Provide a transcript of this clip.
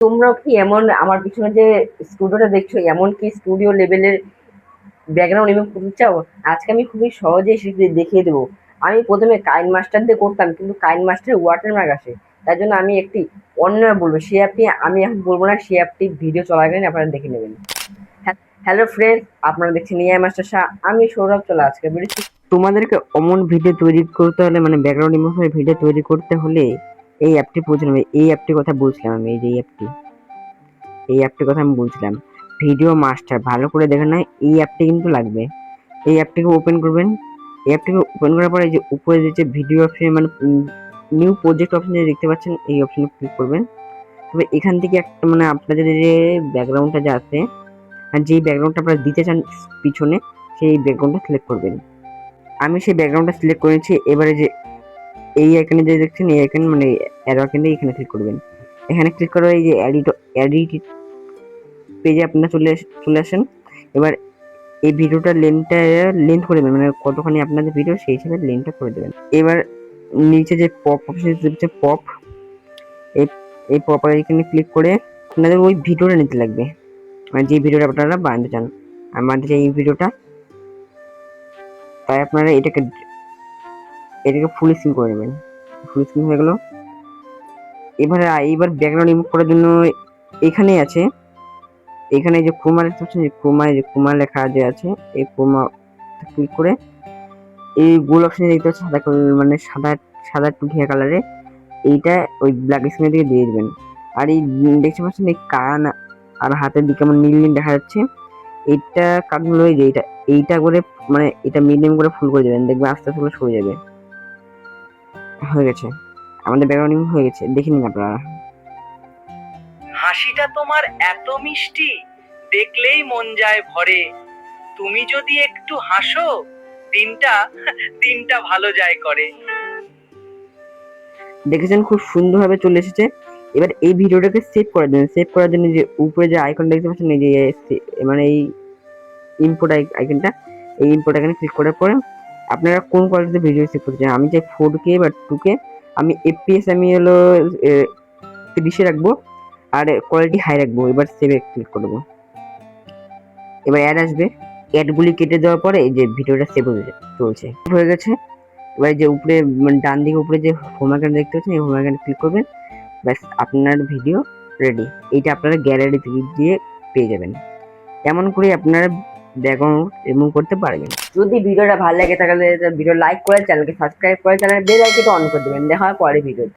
তোমরাও কি এমন আমার পিছনে যে স্টুডিওটা দেখছো এমন কি স্টুডিও লেভেলের ব্যাকগ্রাউন্ড রিমুভ করতে চাও? আজকে আমি খুবই সহজেই সেটি দেখিয়ে দেবো। আমি প্রথমে কাইন মাস্টার দিয়ে করতাম, কিন্তু কাইন মাস্টারের ওয়াটারমার্ক আসে। তার জন্য আমি একটি অন্য অ্যাপ বলবো, সেই অ্যাপটি আমি এখন বলবো না, সেই অ্যাপটি ভিডিও চলাকালীন আপনারা দেখে নেবেন। হ্যালো ফ্রেন্ডস, আপনারা দেখছেন এআই মাস্টার শাহ। আমি সৌরভ। চলে আজকে ভিডিও। তোমাদেরকে অমন ভিডিও তৈরি করতে হলে, মানে ব্যাকগ্রাউন্ড রিমুভ হয়ে ভিডিও তৈরি করতে হলে এই অ্যাপটি প্রয়োজন হবে। এই অ্যাপটির কথা বলছিলাম আমি, এই যে এই অ্যাপটির কথা আমি বলছিলাম, ভিডিও মাস্টার। ভালো করে দেখেন না, এই অ্যাপটি কিন্তু লাগবে। এই অ্যাপটিকে ওপেন করবেন। এই অ্যাপটিকে ওপেন করার পরে যে উপরে যে ভিডিও অপশন, মানে নিউ প্রজেক্ট অপশন যে দেখতে পাচ্ছেন, এই অপশনে ক্লিক করবেন। তবে এখান থেকে একটা, মানে আপনাদের যে ব্যাকগ্রাউন্ডটা যে আছে, আর যেই ব্যাকগ্রাউন্ডটা আপনারা দিতে চান পিছনে, সেই ব্যাকগ্রাউন্ডটা সিলেক্ট করবেন। আমি সেই ব্যাকগ্রাউন্ডটা সিলেক্ট করেছি। এবারে যে এই আইকনে যে দেখছেন, এই আইকন মানে অ্যারো আইকনে এখানে ক্লিক করবেন। এখানে ক্লিক করে এই যে এডিট পেজে আপনারা চলে আসেন। এবার এই ভিডিওটার লেন্থ করে দেবেন, মানে কতখানি আপনাদের ভিডিও সেই হিসাবে লেন্থটা করে দেবেন। এবার নিচে যে পপ অপশন দিচ্ছে, পপ, এই পপ এখানে ক্লিক করে আপনাদের ওই ভিডিওটা নিতে লাগবে, মানে যে ভিডিওটা আপনারা বানাতে চান। আমাদের এই ভিডিওটা, তাই আপনারা এটাকে ফুল স্ক্রিন করে নেবেন। ফুল স্ক্রিন হয়ে গেল। এইবার ব্যাকগ্রাউন্ড রিমুভ করার জন্য এখানে আছে, এখানে যে ক্রোমা দেখতে পাচ্ছেন, যে ক্রোমা লেখা যে আছে, এই ক্রোমা ক্লিক করে এই গোল অপশনে দেখতে পাচ্ছেন সাদা কালার, মানে সাদা টুকিয়া কালারে, এইটা ওই ব্ল্যাক স্ক্রিনের দিকে দিয়ে দিবেন। আর এই দেখতে পাচ্ছেন এই কান আর হাতের দিকে আমার নীল দেখা যাচ্ছে, এইটা কারণ হলো যে এইটা করে, মানে এটা মিডিয়াম করে ফুল করে দেবেন, দেখবেন আস্তে আস্তে সরে যাবে। হয়ে গেছে, আমাদের ব্যাকগ্রাউন্ড হয়ে গেছে, দেখে নিন আপনারা। হাসিটা তোমার এত মিষ্টি, দেখলেই মন যায় ভরে। তুমি যদি একটু হাসো, দিনটা ভালো যায় করে। দেখেছেন খুব সুন্দরভাবে চলে এসেছে। এবার এই ভিডিওটাকে সেভ করার জন্য যে উপরে যে আইকন দেখতে পাচ্ছেন, এই যে মানে এই ইম্পোর্ট আইকনটা, এই ইম্পোর্ট আইকনে ক্লিক করার পরে আপনারা কোন কোয়ালিটিতে ভিডিও সেভ করতে চান। আমি চাই 4K বা 2K। আমি FPS আমি হলো 30 রাখবো, আর কোয়ালিটি হাই রাখবো। এবার সেভে ক্লিক করবো। এবার অ্যাড আসবে, অ্যাডগুলি কেটে দেওয়ার পরে এই যে ভিডিওটা সেভ চলছে, হয়ে গেছে। এবার যে উপরে, মানে ডান দিকে উপরে যে হোম আইকন দেখতে পাচ্ছেন, এই হোম আইকনে ক্লিক করবেন। ব্যাস, আপনার ভিডিও রেডি। এইটা আপনারা গ্যালারি দিয়ে পেয়ে যাবেন। এমন করে আপনারা ব্যাকগ্রাউন্ড রিমুভ করতে পারবেন। যদি ভিডিওটা ভালো লাগে তাহলে ভিডিও লাইক করে, চ্যানেলকে সাবস্ক্রাইব করে, চ্যানেল বেল আইকনটা অন করে দেবেন। দেখা হয় পরে ভিডিও।